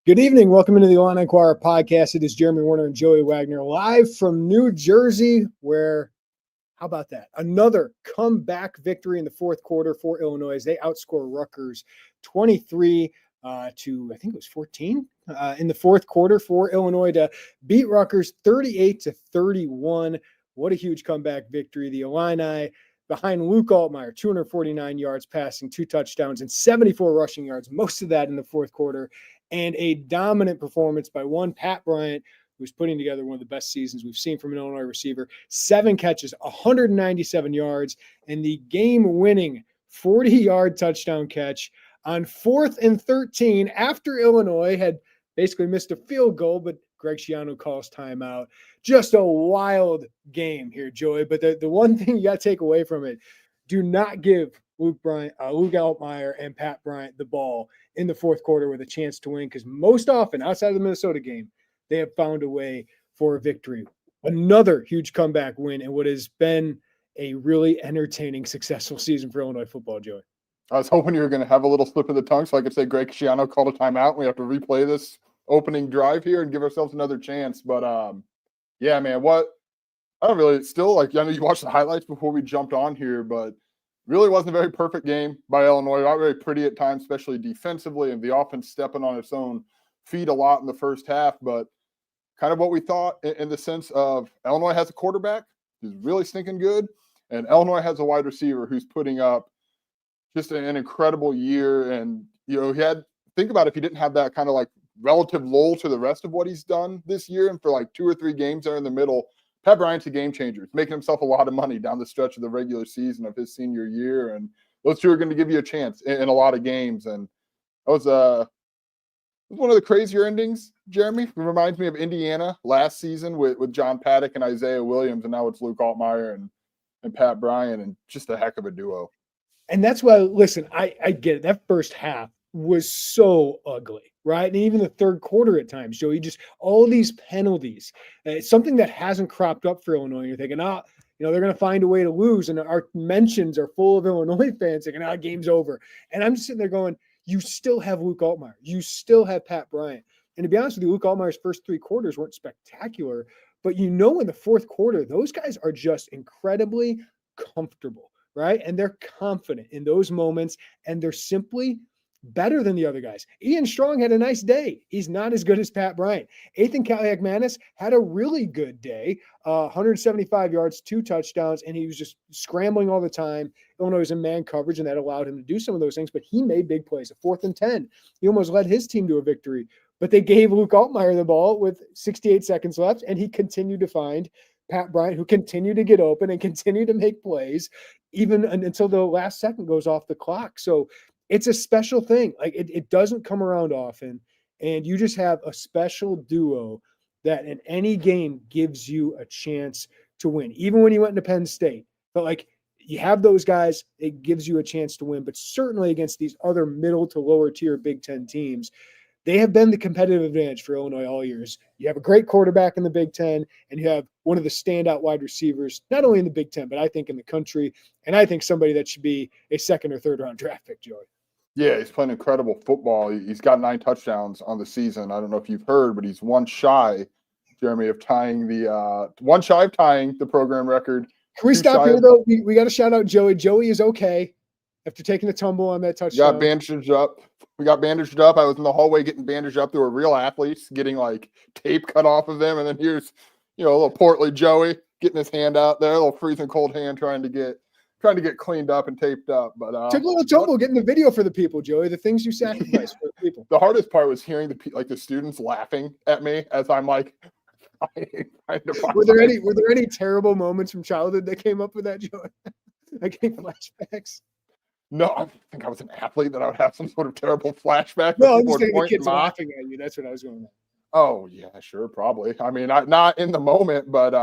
Good evening. Welcome into the Inquirer podcast. It is Jeremy Werner and Joey Wagner live from New Jersey, where, how about that? Another comeback victory in the fourth quarter for Illinois. They outscore Rutgers 23 to, I think it was 14 in the fourth quarter for Illinois to beat Rutgers 38-31. What a huge comeback victory. The Illini behind Luke Altmyer, 249 yards passing, 2 touchdowns, and 74 rushing yards, most of that in the fourth quarter. And a dominant performance by one Pat Bryant, who's putting together one of the best seasons we've seen from an Illinois receiver. 7 catches, 197 yards, and the game-winning 40-yard touchdown catch on 4th and 13 after Illinois had basically missed a field goal, but Greg Schiano calls timeout. Just a wild game here, Joey. But the one thing you got to take away from it, do not give Luke Altmyer and Pat Bryant the ball in the fourth quarter with a chance to win, because most often outside of the Minnesota game, they have found a way for a victory. Another huge comeback win in what has been a really entertaining, successful season for Illinois football, Joey. I was hoping you were going to have a little slip of the tongue so I could say Greg Schiano called a timeout. We have to replay this opening drive here and give ourselves another chance. But, yeah, man, I don't really still, I know you watched the highlights before we jumped on here, but really wasn't a very perfect game by Illinois. Not very pretty at times, especially defensively, and the offense stepping on its own feet a lot in the first half. But kind of what we thought in the sense of Illinois has a quarterback who's really stinking good, and Illinois has a wide receiver who's putting up just an incredible year. And, think about if he didn't have that kind of like relative lull to the rest of what he's done this year, and for like 2 or 3 games there in the middle, Pat Bryant's a game changer. He's making himself a lot of money down the stretch of the regular season of his senior year. And those two are going to give you a chance in a lot of games. And that was one of the crazier endings, Jeremy. It reminds me of Indiana last season with John Paddock and Isaiah Williams. And now it's Luke Altmyer and Pat Bryant, and just a heck of a duo. And that's why, listen, I get it. That first half was so ugly, right? And even the third quarter at times, Joey, just all these penalties. It's something that hasn't cropped up for Illinois. You're thinking, they're going to find a way to lose. And our mentions are full of Illinois fans thinking, game's over. And I'm just sitting there going, you still have Luke Altmyer. You still have Pat Bryant. And to be honest with you, Luke Altmyer's first 3 quarters weren't spectacular. But in the fourth quarter, those guys are just incredibly comfortable, right? And they're confident in those moments. And they're simply better than the other guys. Ian Strong had a nice day. He's not as good as Pat Bryant. Ethan Kaliakmanis had a really good day, 175 yards, 2 touchdowns, and he was just scrambling all the time. Illinois was in man coverage, and that allowed him to do some of those things, but he made big plays. A 4th and 10. He almost led his team to a victory, but they gave Luke Altmyer the ball with 68 seconds left, and he continued to find Pat Bryant, who continued to get open and continued to make plays even until the last second goes off the clock. So it's a special thing. Like it doesn't come around often, and you just have a special duo that in any game gives you a chance to win. Even when you went into Penn State, but like you have those guys, it gives you a chance to win. But certainly against these other middle to lower tier Big Ten teams, they have been the competitive advantage for Illinois all years. You have a great quarterback in the Big Ten, and you have one of the standout wide receivers, not only in the Big Ten, but I think in the country. And I think somebody that should be a 2nd or 3rd round draft pick, Joey. Yeah, he's playing incredible football. He's got 9 touchdowns on the season. I don't know if you've heard, but he's one shy, Jeremy, of tying the program record. Can we stop here, though? We got to shout out Joey. Joey is okay after taking a tumble on that touchdown. Got bandaged up. We got bandaged up. I was in the hallway getting bandaged up. There were real athletes getting like tape cut off of them. And then here's, a little portly Joey getting his hand out there, a little freezing cold hand trying to get cleaned up and taped up. But took a little tumble getting the video for the people, Joey. The things you sacrifice for the people. The hardest part was hearing the students laughing at me as I'm like. Were there any terrible moments from childhood that came up with that, Joey? Like any flashbacks? No, I think I was an athlete that I would have some sort of terrible flashback. No, I'm just getting the kids laughing at you. That's what I was going with. Oh yeah, sure, probably. I mean, not in the moment, but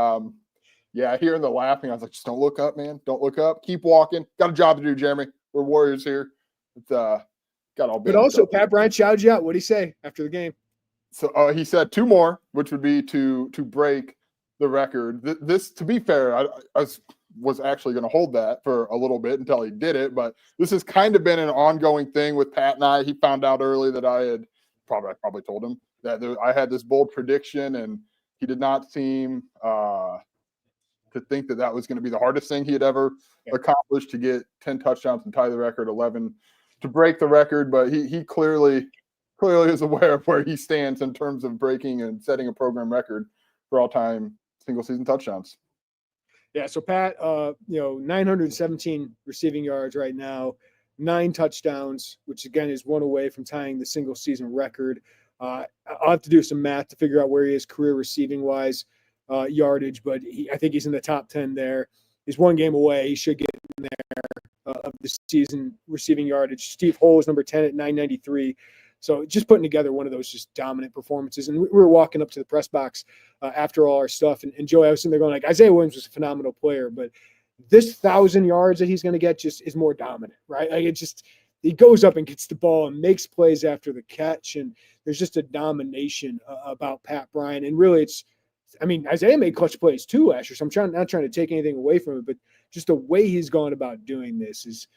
yeah, hearing the laughing, I was like, just don't look up, man. Don't look up. Keep walking. Got a job to do, Jeremy. We're warriors here. It's got all. But also, Pat Bryant shouted you out. What did he say after the game? So he said 2 more, which would be to break the record. This, to be fair, I was actually going to hold that for a little bit until he did it. But this has kind of been an ongoing thing with Pat and I. He found out early that I had I probably told him that I had this bold prediction, and he did not seem to think that was going to be the hardest thing he had ever accomplished, to get 10 touchdowns and tie the record, 11 to break the record. But he clearly is aware of where he stands in terms of breaking and setting a program record for all-time single-season touchdowns. Yeah, so Pat, 917 receiving yards right now, 9 touchdowns, which again is one away from tying the single-season record. I'll have to do some math to figure out where he is career receiving-wise yardage, but I think he's in the top 10 there. He's one game away. He should get in there of the season receiving yardage. Steve Hull is number 10 at 993. So just putting together one of those just dominant performances. And we were walking up to the press box after all our stuff. And Joey, I was sitting there going, like, Isaiah Williams was a phenomenal player, but this 1,000 yards that he's going to get just is more dominant, right? Like, he goes up and gets the ball and makes plays after the catch. And there's just a domination about Pat Bryant. And really Isaiah made clutch plays too last year. So I'm not trying to take anything away from it, but just the way he's gone about doing this is,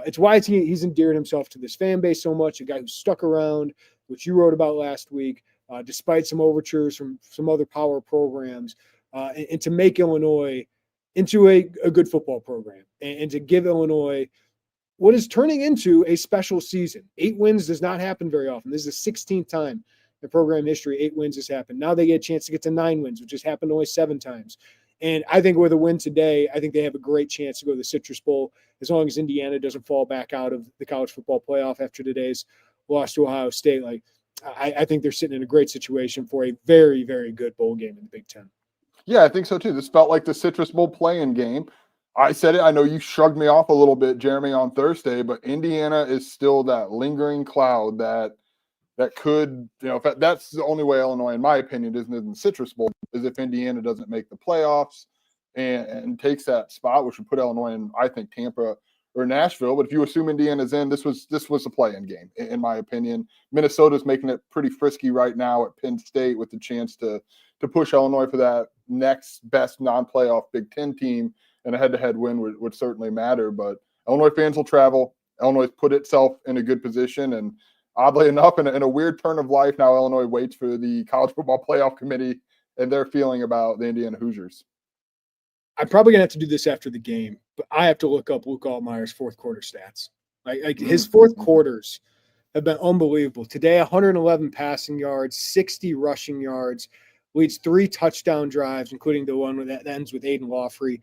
it's why he's endeared himself to this fan base so much, a guy who stuck around, which you wrote about last week, despite some overtures from some other power programs, and to make Illinois into a good football program and to give Illinois what is turning into a special season. 8 wins does not happen very often. This is the 16th time in program history 8 wins has happened. Now they get a chance to get to 9 wins, which has happened only 7 times. And I think with a win today, I think they have a great chance to go to the Citrus Bowl, as long as Indiana doesn't fall back out of the college football playoff after today's loss to Ohio State. Like, I think they're sitting in a great situation for a very, very good bowl game in the Big Ten. Yeah, I think so too. This felt like the Citrus Bowl play-in game. I said it. I know you shrugged me off a little bit, Jeremy, on Thursday, but Indiana is still that lingering cloud that could, that's the only way Illinois, in my opinion, isn't in the Citrus Bowl, is if Indiana doesn't make the playoffs and takes that spot, which would put Illinois in, I think, Tampa or Nashville. But if you assume Indiana's in, this was a play-in game, in my opinion. Minnesota's making it pretty frisky right now at Penn State with the chance to push Illinois for that next best non-playoff Big Ten team, and a head-to-head win would certainly matter. But Illinois fans will travel. Illinois put itself in a good position, and oddly enough, in a weird turn of life, now Illinois waits for the College Football Playoff Committee and their feeling about the Indiana Hoosiers. I'm probably going to have to do this after the game, but I have to look up Luke Altmyer's fourth quarter stats. Like his fourth quarters have been unbelievable. Today, 111 passing yards, 60 rushing yards, leads 3 touchdown drives, including the one that ends with Aiden Lawfrey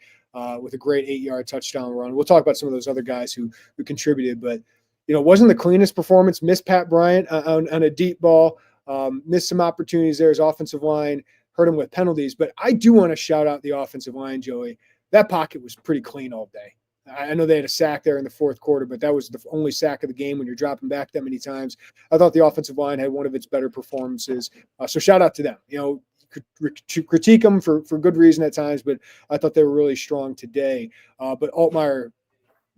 with a great 8-yard touchdown run. We'll talk about some of those other guys who contributed, but wasn't the cleanest performance. Missed Pat Bryant on a deep ball, missed some opportunities there. His offensive line hurt him with penalties. But I do want to shout out the offensive line, Joey. That pocket was pretty clean all day. I know they had a sack there in the fourth quarter, but that was the only sack of the game when you're dropping back that many times. I thought the offensive line had one of its better performances. So shout out to them. Critique them for good reason at times, but I thought they were really strong today. But Altmyer,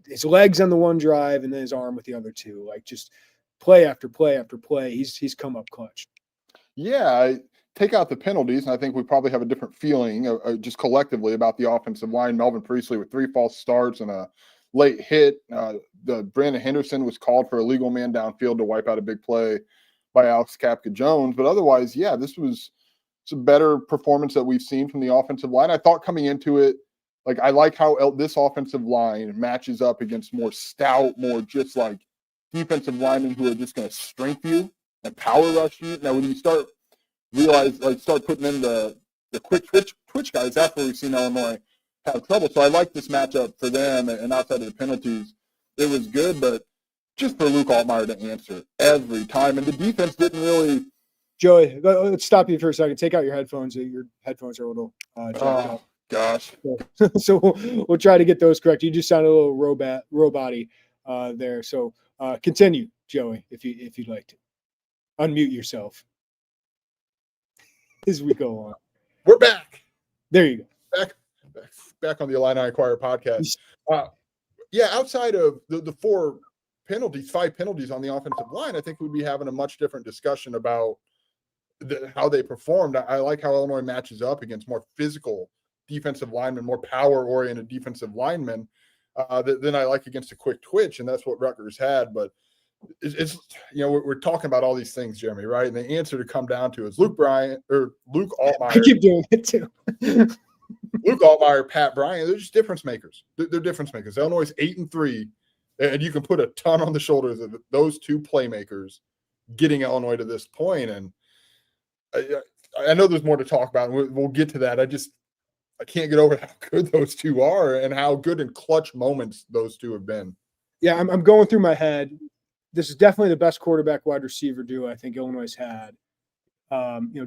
his legs on the one drive and then his arm with the other two, like just play after play after play. He's come up clutch. Yeah, I take out the penalties, and I think we probably have a different feeling just collectively about the offensive line. Melvin Priestley with 3 false starts and a late hit. The Brandon Henderson was called for a legal man downfield to wipe out a big play by Alex Kapka-Jones. But otherwise, yeah, this was some better performance that we've seen from the offensive line. I thought coming into it, like, I like how this offensive line matches up against more stout, more just like defensive linemen who are just going to strength you and power rush you. Now, when you start putting in the quick twitch guys, that's where we've seen Illinois have trouble. So I like this matchup for them, and outside of the penalties, it was good, but just for Luke Altmyer to answer every time. And the defense didn't really. Joey, let's stop you for a second. Take out your headphones. Your headphones are a little jacked up. Gosh. So we'll try to get those correct. You just sounded a little robot-y there. So continue, Joey, if you'd like to. Unmute yourself as we go on. We're back. There you go. Back on the Illini Inquirer podcast. Yeah, outside of the 5 penalties on the offensive line, I think we'd be having a much different discussion about how they performed. I like how Illinois matches up against more physical defensive linemen, more power-oriented defensive linemen than I like against a quick twitch, and that's what Rutgers had. But it's we're talking about all these things, Jeremy, right? And the answer to come down to is Luke I Altmyer. keep doing it too. Luke Altmyer, Pat Bryant, they're just difference makers. They're difference makers. Illinois is 8-3, and you can put a ton on the shoulders of those two playmakers getting Illinois to this point. And I know there's more to talk about, and we'll get to that. I can't get over how good those two are and how good in clutch moments those two have been. Yeah, I'm going through my head. This is definitely the best quarterback wide receiver duo I think Illinois had.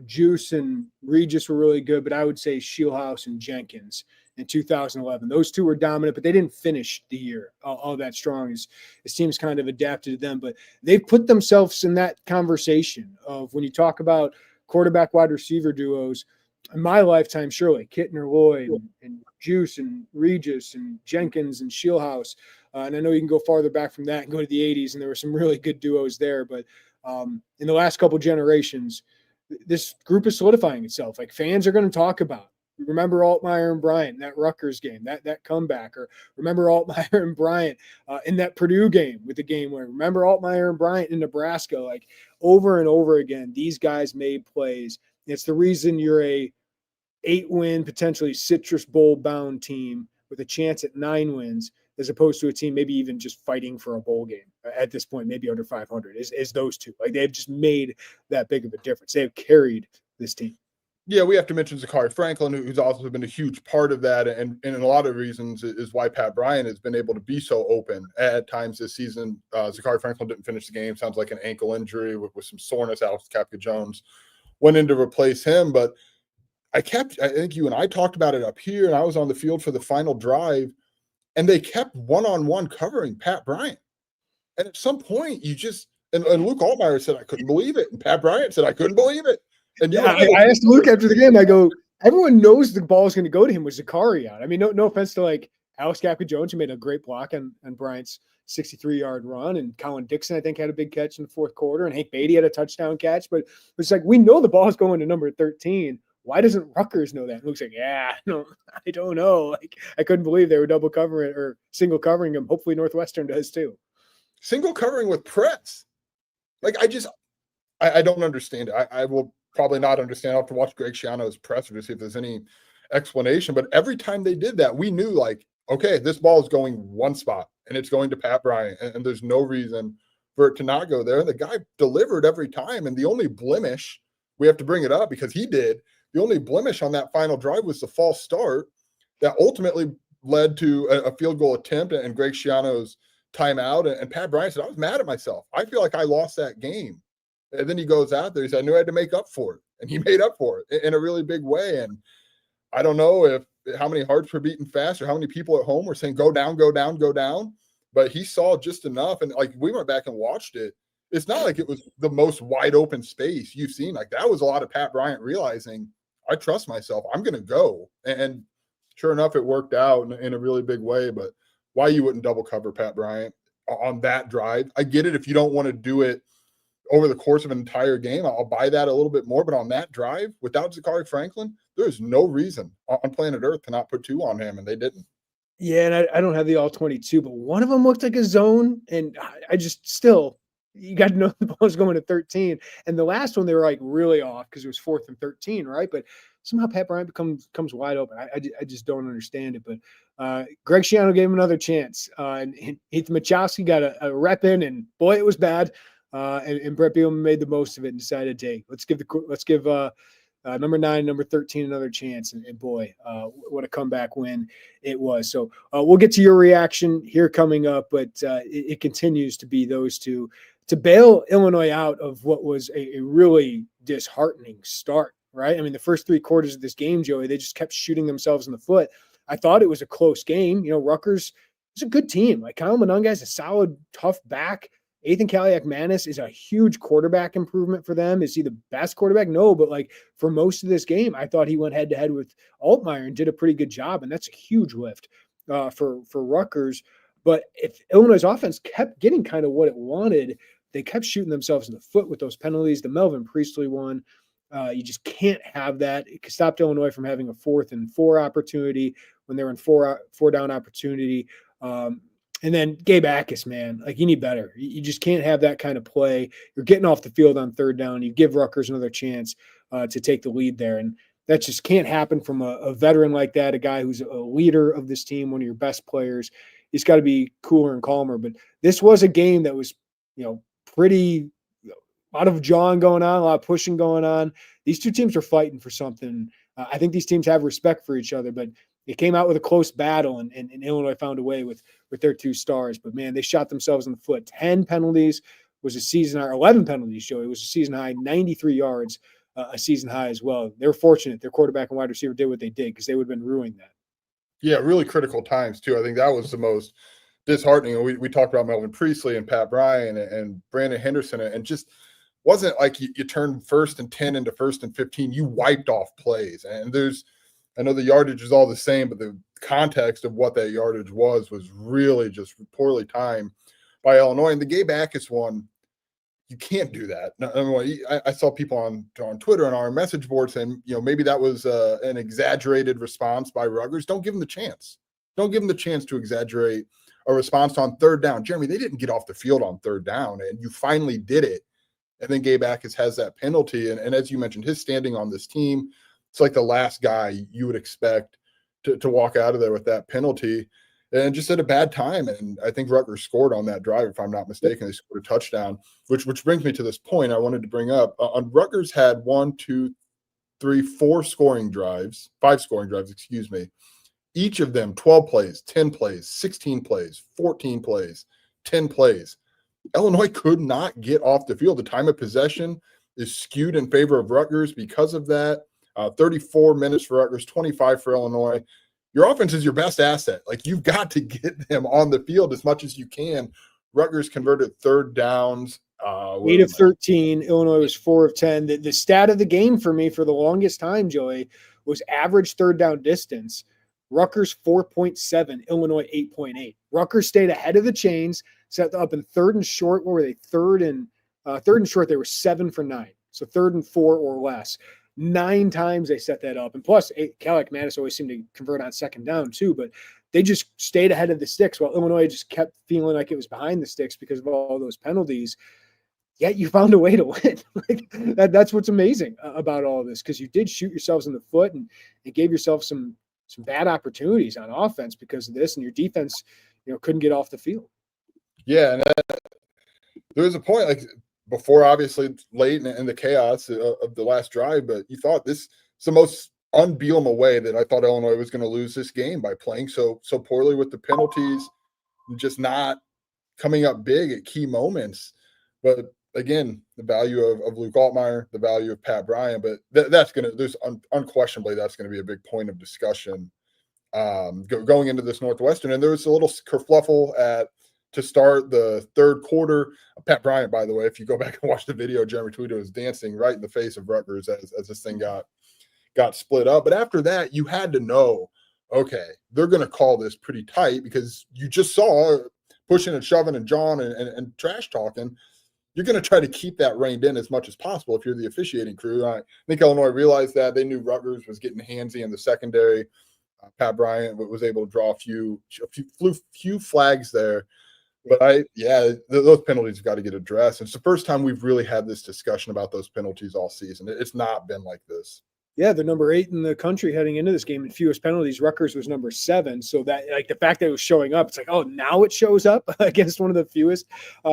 Juice and Regis were really good, but I would say Shieldhouse and Jenkins in 2011. Those two were dominant, but they didn't finish the year all that strong as teams kind of adapted to them. But they've put themselves in that conversation of when you talk about quarterback wide receiver duos in my lifetime, surely Kittner Lloyd and Juice and Regis and Jenkins and Shieldhouse. And I know you can go farther back from that and go to the 80s, and there were some really good duos there. But in the last couple generations, this group is solidifying itself. Like fans are going to talk about. Remember Altmyer and Bryant in that Rutgers game, that comeback, or remember Altmyer and Bryant in that Purdue game with the game winner. Remember Altmyer and Bryant in Nebraska. Like over and over again, these guys made plays. It's the reason you're a 8-win, potentially Citrus Bowl bound team with a chance at 9 wins, as opposed to a team maybe even just fighting for a bowl game at this point, maybe under 500, is those two. Like they've just made that big of a difference. They have carried this team. Yeah, we have to mention Zachary Franklin, who's also been a huge part of that. And in a lot of reasons is why Pat Bryant has been able to be so open at times this season. Zachary Franklin didn't finish the game. Sounds like an ankle injury with some soreness. Alex Kapka-Jones went in to replace him. But I think you and I talked about it up here, and I was on the field for the final drive, and they kept one-on-one covering Pat Bryant. And at some point, and Luke Altmyer said, I couldn't believe it. And Pat Bryant said, I couldn't believe it. And I asked Luke after the game, I go, everyone knows the ball is going to go to him with Zachary out. I mean, no offense to like Alex Kapka-Jones, who made a great block on Bryant's 63-yard run, and Colin Dixon, I think, had a big catch in the fourth quarter, and Hank Beatty had a touchdown catch. But it's like, we know the ball is going to number 13. Why doesn't Rutgers know that? And Luke's like, no, I don't know. Like, I couldn't believe they were double covering or single covering him. Hopefully Northwestern does too. Single covering with press. Like, I don't understand it. I will probably not understand. I'll have to watch Greg Schiano's presser to see if there's any explanation. But every time they did that, we knew, like, okay, this ball is going one spot, and it's going to Pat Bryant, and there's no reason for it to not go there. And the guy delivered every time. And the only blemish, we have to bring it up because he did, the only blemish on that final drive was the false start that ultimately led to a field goal attempt and Greg Schiano's timeout. And Pat Bryant said, I was mad at myself. I feel like I lost that game. And then he goes out there. He said, I knew I had to make up for it. And he made up for it in a really big way. And I don't know how many hearts were beating fast or how many people at home were saying, go down, go down, go down. But he saw just enough. And like, we went back and watched it. It's not like it was the most wide open space you've seen. Like that was a lot of Pat Bryant realizing, I trust myself. I'm going to go. And sure enough, it worked out in a really big way. But why you wouldn't double cover Pat Bryant on that drive? I get it if you don't want to do it over the course of an entire game. I'll buy that a little bit more. But on that drive, without Zachary Franklin, there's no reason on planet Earth to not put 2 on him, and they didn't. Yeah, and I don't have the all 22, but one of them looked like a zone, and I just still – you got to know the ball is going to 13. And the last one, they were like really off because it was 4th and 13, right? But somehow Pat Bryant comes wide open. I just don't understand it. But Greg Schiano gave him another chance. And Ethan Machowski got a rep in, and boy, it was bad. And Brett Bielema made the most of it and decided, hey, let's give number 9, number 13 another chance. And boy, what a comeback win it was. So we'll get to your reaction here coming up, but it continues to be those two to bail Illinois out of what was a really disheartening start, right? I mean, the first 3 quarters of this game, Joey, they just kept shooting themselves in the foot. I thought it was a close game. Rutgers is a good team. Like Kyle Monanga's a solid, tough back. Ethan Kaliak-Manis is a huge quarterback improvement for them. Is he the best quarterback? No, but like for most of this game, I thought he went head to head with Altmyer and did a pretty good job. And that's a huge lift for Rutgers. But if Illinois' offense kept getting kind of what it wanted, they kept shooting themselves in the foot with those penalties. The Melvin Priestley one, you just can't have that. It stopped Illinois from having a 4th and 4 opportunity when they were in 4 down opportunity. And then Gabe Akis, man, like you need better. You just can't have that kind of play. You're getting off the field on third down. You give Rutgers another chance to take the lead there. And that just can't happen from a veteran like that, a guy who's a leader of this team, one of your best players. He's got to be cooler and calmer. But this was a game that was, pretty a lot of jawing going on, a lot of pushing going on. These two teams are fighting for something. I think these teams have respect for each other, but it came out with a close battle, and Illinois found a way with their two stars. But, man, they shot themselves in the foot. 10 penalties was a season high, 11 penalties, Joey. It was a season high, 93 yards, a season high as well. They were fortunate their quarterback and wide receiver did what they did because they would have been ruining that. Yeah, really critical times, too. I think that was the most disheartening. We talked about Melvin Priestley and Pat Bryant and Brandon Henderson, and just wasn't like you turned 1st and 10 into 1st and 15. You wiped off plays. And I know the yardage is all the same, but the context of what that yardage was really just poorly timed by Illinois. And the Gabe Akis one, you can't do that. I saw people on Twitter and our message board saying, maybe that was an exaggerated response by Rutgers. Don't give them the chance. Don't give them the chance to exaggerate a response on third down. Jeremy, they didn't get off the field on third down, and you finally did it. And then Gabe Akis has that penalty. And as you mentioned, his standing on this team, it's like the last guy you would expect to walk out of there with that penalty, and just at a bad time. And I think Rutgers scored on that drive, if I'm not mistaken. They scored a touchdown, which brings me to this point I wanted to bring up. Rutgers had 5 scoring drives, excuse me. Each of them 12 plays, 10 plays, 16 plays, 14 plays, 10 plays. Illinois could not get off the field. The time of possession is skewed in favor of Rutgers because of that. 34 minutes for Rutgers, 25 for Illinois. Your offense is your best asset. Like, you've got to get them on the field as much as you can. Rutgers converted third downs. 8 of 13. Illinois was 4 of 10. The stat of the game for me for the longest time, Joey, was average third down distance. Rutgers 4.7, Illinois 8.8. Rutgers stayed ahead of the chains, set up in third and short. What were they? Third and short, they were 7 for 9. So 3rd and 4 or less. 9 times they set that up. And plus, Calic Mattis always seemed to convert on second down too, but they just stayed ahead of the sticks while Illinois just kept feeling like it was behind the sticks because of all those penalties. Yet you found a way to win. That's what's amazing about all of this, because you did shoot yourselves in the foot and gave yourself some bad opportunities on offense because of this, and your defense, couldn't get off the field. Yeah, and there was a point, like, before, obviously, late in the chaos of the last drive, but you thought this is the most unbeatable way that I thought Illinois was going to lose this game, by playing so poorly with the penalties and just not coming up big at key moments. But again, the value of Luke Altmyer, the value of Pat Bryant, but unquestionably that's going to be a big point of discussion going into this Northwestern. And there was a little kerfluffle to start the third quarter. Pat Bryant, by the way, if you go back and watch the video, Jeremy tweeted, was dancing right in the face of Rutgers as this thing got split up. But after that, you had to know, okay, they're going to call this pretty tight, because you just saw pushing and shoving and jawing and trash talking. You're going to try to keep that reined in as much as possible if you're the officiating crew. I think Illinois realized that. They knew Rutgers was getting handsy in the secondary. Pat Bryant was able to draw a few flags there. But those penalties have got to get addressed. It's the first time we've really had this discussion about those penalties all season. It's not been like this. Yeah, they're number 8 in the country heading into this game in fewest penalties. Rutgers was number 7. So that, like, the fact that it was showing up, it's like, oh, now it shows up against one of the fewest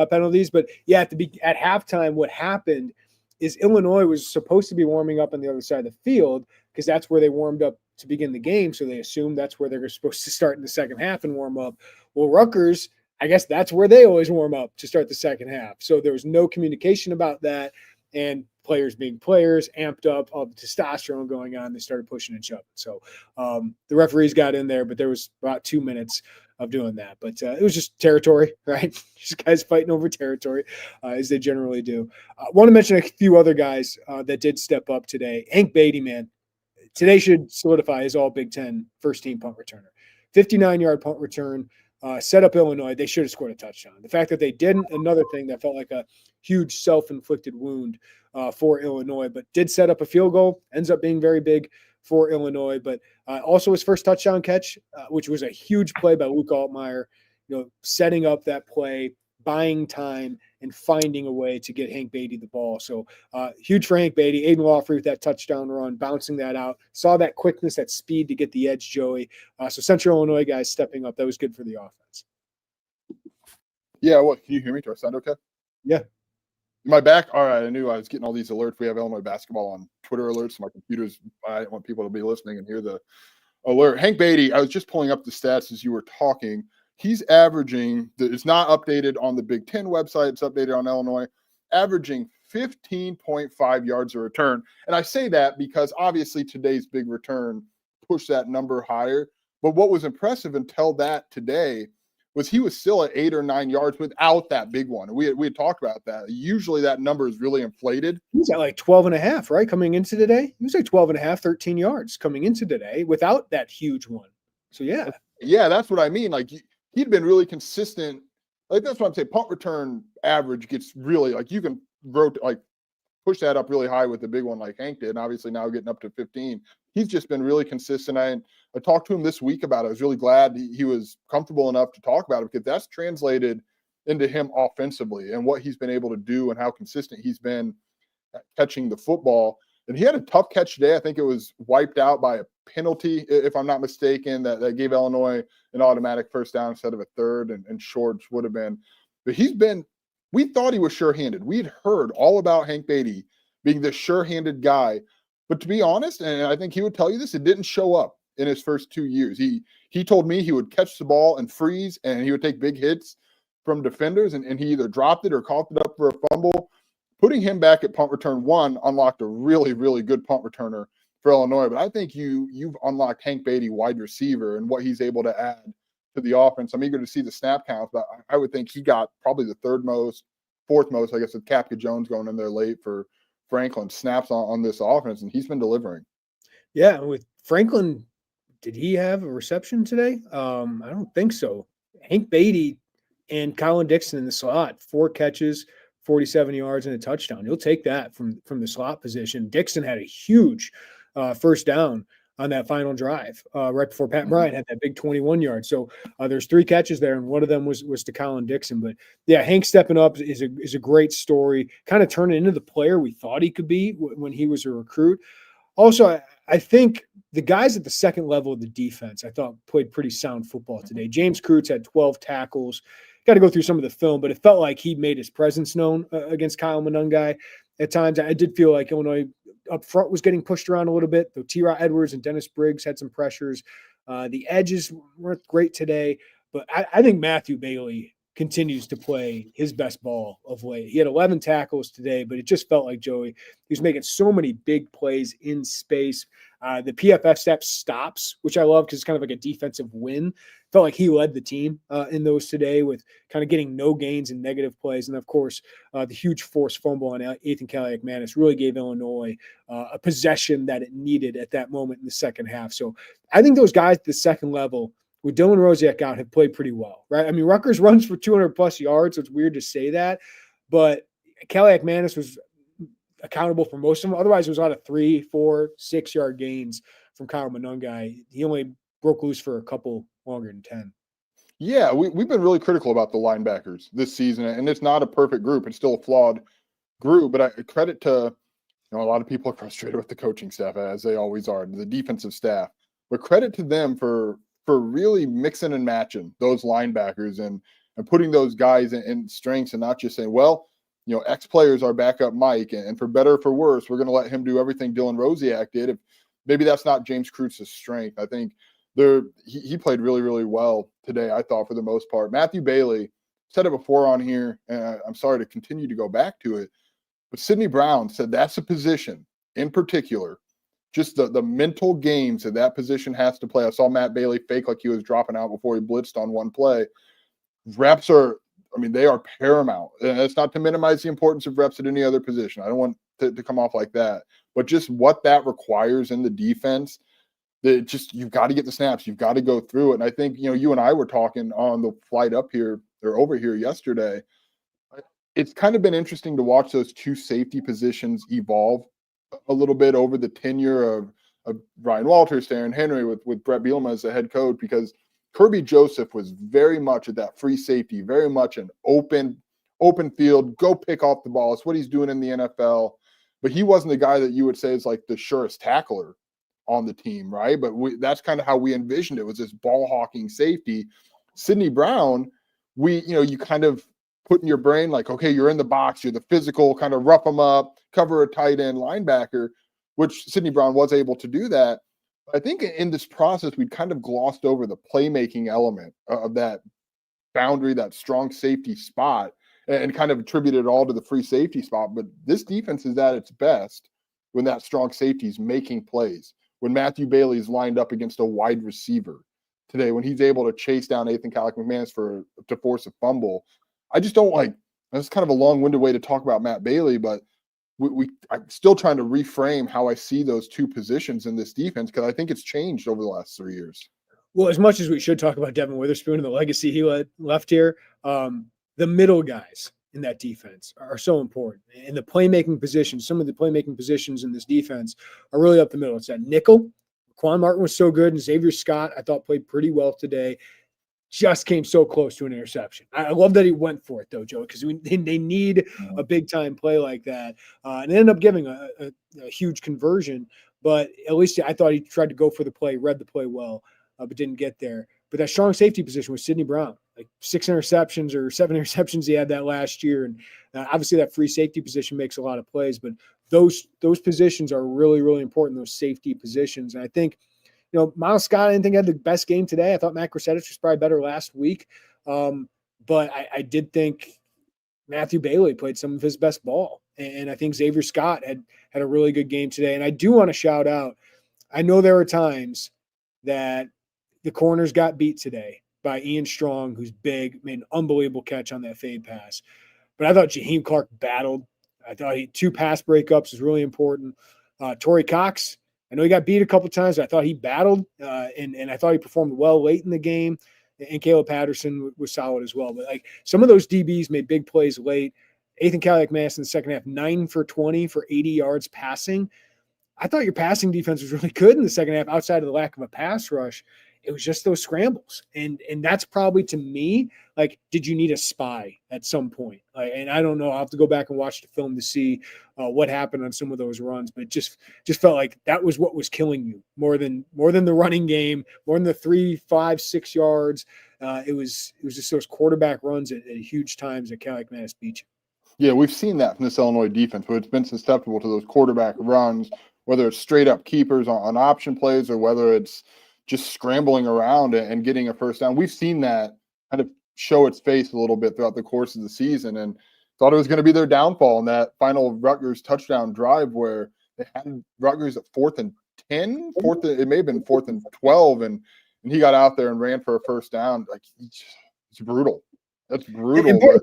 penalties. But yeah, at halftime, what happened is Illinois was supposed to be warming up on the other side of the field, because that's where they warmed up to begin the game. So they assumed that's where they're supposed to start in the second half and warm up. Well, Rutgers, I guess that's where they always warm up to start the second half. So there was no communication about that. And players being players, amped up, all the testosterone going on, they started pushing and shoving. So the referees got in there, but there was about 2 minutes of doing that. But it was just territory, right? Just guys fighting over territory, as they generally do. I want to mention a few other guys that did step up today. Hank Beatty, man, today should solidify his all Big Ten first-team punt returner. 59-yard punt return. Set up Illinois. They should have scored a touchdown. The fact that they didn't, another thing that felt like a huge self-inflicted wound for Illinois, but did set up a field goal, ends up being very big for Illinois. But also his first touchdown catch, which was a huge play by Luke Altmyer. setting up that play, buying time, and finding a way to get Hank Beatty the ball. So huge for Hank Beatty. Aiden Lawfrey with that touchdown run, bouncing that out. Saw that quickness, that speed to get the edge, Joey. So Central Illinois guys stepping up. That was good for the offense. Yeah, what? Can you hear me? Do I sound okay? Yeah. Am I back? All right, I knew I was getting all these alerts. We have Illinois basketball on Twitter alerts. My computer's, I want people to be listening and hear the alert. Hank Beatty, I was just pulling up the stats as you were talking. He's averaging, it's not updated on the Big Ten website, it's updated on Illinois, averaging 15.5 yards a return. And I say that because obviously today's big return pushed that number higher. But what was impressive until that today was he was still at 8 or 9 yards without that big one. We had talked about that. Usually that number is really inflated. He was at like 12 and a half, right? Coming into today. He was like 12 and a half, 13 yards coming into today without that huge one. So yeah. Yeah, that's what I mean. Like he'd been really consistent. Like that's what I'm saying. Punt return average gets really like you can push that up really high with the big one like Hank did. And obviously now getting up to 15. He's just been really consistent. I talked to him this week about it. I was really glad he was comfortable enough to talk about it because that's translated into him offensively and what he's been able to do and how consistent he's been at catching the football. And he had a tough catch today. I think it was wiped out by a penalty, if I'm not mistaken, that gave Illinois an automatic first down instead of a third, and Shorts would have been. But we thought he was sure-handed. We'd heard all about Hank Beatty being the sure-handed guy. But to be honest, and I think he would tell you this, it didn't show up in his first 2 years. He told me he would catch the ball and freeze, and he would take big hits from defenders, and he either dropped it or caught it up for a fumble. Putting him back at punt return one unlocked a really, really good punt returner for Illinois. But I think you've unlocked Hank Beatty, wide receiver, and what he's able to add to the offense. I'm eager to see the snap count, but I would think he got probably the fourth most, I guess, with Kapka Jones going in there late for Franklin snaps on this offense, and he's been delivering. Yeah, with Franklin, did he have a reception today? I don't think so. Hank Beatty and Colin Dixon in the slot, 4 catches, 47 yards and a touchdown. He'll take that from the slot position. Dixon had a huge first down on that final drive right before Pat Bryant had that big 21 yards. So there's 3 catches there, and one of them was to Colin Dixon. But yeah, Hank stepping up is a great story, kind of turning into the player we thought he could be when he was a recruit. Also, I think the guys at the second level of the defense, I thought played pretty sound football today. James Kreutz had 12 tackles. Got to go through some of the film, but it felt like he made his presence known against Kyle Monungai. At times, I did feel like Illinois up front was getting pushed around a little bit, though T-Raw Edwards and Dennis Briggs had some pressures. The edges weren't great today, but I think Matthew Bailey continues to play his best ball of late. He had 11 tackles today, but it just felt like Joey, he was making so many big plays in space. The PFF step stops, which I love because it's kind of like a defensive win. Felt like he led the team in those today with kind of getting no gains and negative plays. And of course, the huge forced fumble on Ethan Kaliak-Manis really gave Illinois a possession that it needed at that moment in the second half. So I think those guys at the second level with Dylan Rosiak out have played pretty well, right? I mean, Rutgers runs for 200 plus yards, so it's weird to say that, but Kaliak-Manis was accountable for most of them. Otherwise, it was a lot of 3, 4, 6 yard gains from Kyle Monungai. He only broke loose for a couple longer than 10. Yeah, we've been really critical about the linebackers this season, and it's not a perfect group. It's still a flawed group, but I credit to, a lot of people are frustrated with the coaching staff, as they always are, the defensive staff, but credit to them for really mixing and matching those linebackers and putting those guys in strengths and not just saying, well, X players are backup Mike, and for better or for worse, we're going to let him do everything Dylan Rosiak did. If maybe that's not James Kreutz's strength. I think he played really, really well today, I thought, for the most part. Matthew Bailey, said it before on here, and I'm sorry to continue to go back to it, but Sidney Brown said that's a position in particular, just the mental games that position has to play. I saw Matt Bailey fake like he was dropping out before he blitzed on one play. Reps they are paramount. And it's not to minimize the importance of reps at any other position. I don't want to come off like that. But just what that requires in the defense, you've got to get the snaps. You've got to go through it. And I think, you and I were talking on the flight up here or over here yesterday. It's kind of been interesting to watch those 2 safety positions evolve a little bit over the tenure of Ryan Walters, Darren Henry, with Brett Bielema as the head coach, because Kirby Joseph was very much at that free safety, very much an open field, go pick off the ball. It's what he's doing in the NFL. But he wasn't the guy that you would say is like the surest tackler on the team, right? But that's kind of how we envisioned it, was this ball hawking safety. Sidney Brown, you kind of put in your brain like, okay, you're in the box, you're the physical, kind of rough them up, cover a tight end linebacker, which Sidney Brown was able to do that. I think in this process, we kind of glossed over the playmaking element of that boundary, that strong safety spot, and kind of attributed it all to the free safety spot. But this defense is at its best when that strong safety is making plays, when Matthew Bailey is lined up against a wide receiver today, when he's able to chase down Ethan Callick-McManus to force a fumble. I just don't like – that's kind of a long-winded way to talk about Matt Bailey, but I'm still trying to reframe how I see those two positions in this defense, because I think it's changed over the last 3 years. Well, as much as we should talk about Devin Witherspoon and the legacy he left here, the middle guys in that defense are so important. And the playmaking positions, some of the playmaking positions in this defense are really up the middle. It's that nickel. Quan Martin was so good, and Xavier Scott, I thought, played pretty well today. Just came so close to an interception. I love that he went for it, though, Joe, because they need a big-time play like that. And ended up giving a huge conversion, but at least I thought he tried to go for the play, read the play well, but didn't get there. But that strong safety position was Sidney Brown, like 6 interceptions or 7 interceptions he had that last year. And obviously that free safety position makes a lot of plays, but those positions are really, really important, those safety positions. And I think, Miles Scott, I didn't think had the best game today. I thought Matt Grossetich was probably better last week. But I did think Matthew Bailey played some of his best ball. And I think Xavier Scott had a really good game today. And I do want to shout out, I know there were times that the corners got beat today by Ian Strong, who's big, made an unbelievable catch on that fade pass. But I thought Jaheim Clark battled. I thought 2 pass breakups was really important. Torrey Cox, I know he got beat a couple times. I thought he battled, and I thought he performed well late in the game. And Caleb Patterson was solid as well. But some of those DBs made big plays late. Ethan Callick-McManus in the second half, 9 for 20 for 80 yards passing. I thought your passing defense was really good in the second half outside of the lack of a pass rush. It was just those scrambles. And that's probably, to me, did you need a spy at some point? And I don't know. I'll have to go back and watch the film to see what happened on some of those runs. But it just felt like that was what was killing you more than the running game, more than the 3, 5, 6 yards. It was just those quarterback runs at huge times that Callick-McManus beat you. Yeah, we've seen that from this Illinois defense, but it's been susceptible to those quarterback runs, whether it's straight up keepers on option plays or whether it's just scrambling around and getting a first down. We've seen that kind of show its face a little bit throughout the course of the season, and thought it was going to be their downfall in that final Rutgers touchdown drive where they had Rutgers at 4th and 10, it may have been 4th and 12, and he got out there and ran for a first down. It's brutal. That's brutal.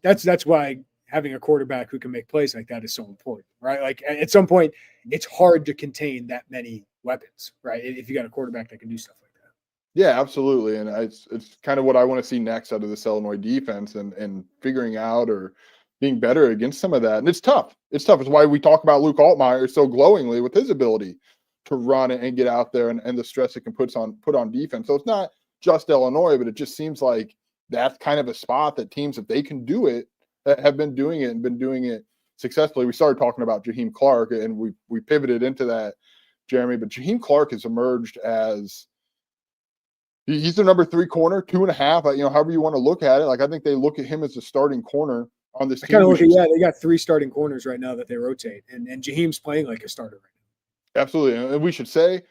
That's why having a quarterback who can make plays like that is so important, right? At some point, it's hard to contain that many weapons, right? If you got a quarterback that can do stuff like that. Yeah, absolutely. And it's kind of what I want to see next out of this Illinois defense and figuring out or being better against some of that. And it's tough. It's why we talk about Luke Altmyer so glowingly with his ability to run and get out there and the stress it can put on defense. So it's not just Illinois, but it just seems like that's kind of a spot that teams, if they can do it, have been doing it and been doing it successfully. We started talking about Jaheim Clark, and we pivoted into that, Jeremy. But Jaheim Clark has emerged as he's the number 3 corner, 2.5. However you want to look at it. I think they look at him as the starting corner on this team. They got 3 starting corners right now that they rotate, and Jaheim's playing like a starter right now. Absolutely, and we should say